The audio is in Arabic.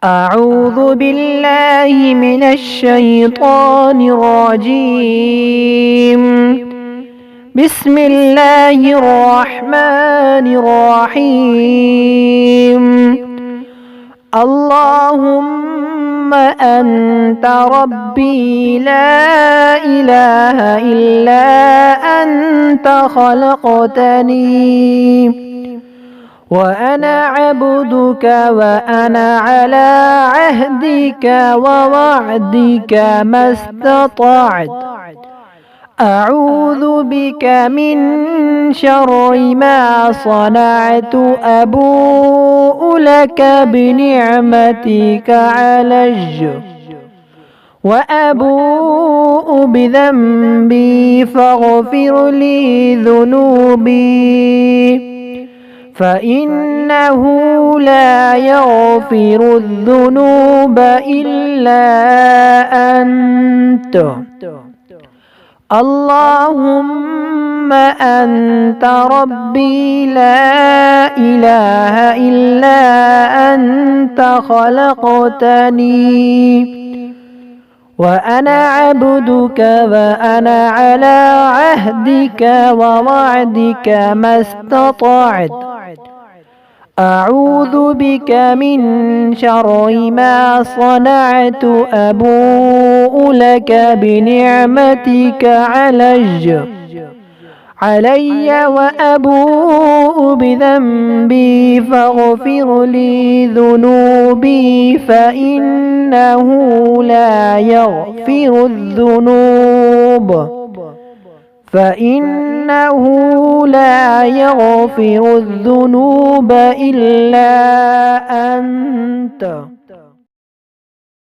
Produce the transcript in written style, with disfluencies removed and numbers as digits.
أعوذ بالله من الشيطان الرجيم. بسم الله الرحمن الرحيم. اللهم أنت ربي لا إله إلا أنت خلقتني وأنا عبدك وأنا على عهدك ووعدك ما استطعت. أعوذ بك من شر ما صنعت. أبوء لك بنعمتك علي وأبوء بذنبي فاغفر لي ذنوبي فإنه لا يغفر الذنوب إلا أنت. اللهم أنت ربي لا إله إلا أنت خلقتني وأنا عبدك وأنا على عهدك ووعدك ما استطعت. أعوذ بك من شر ما صنعت. أبوء لك بنعمتك علي وأبوء بذنبي فاغفر لي ذنوبي فإنه لا يغفر الذنوب إلا أنت.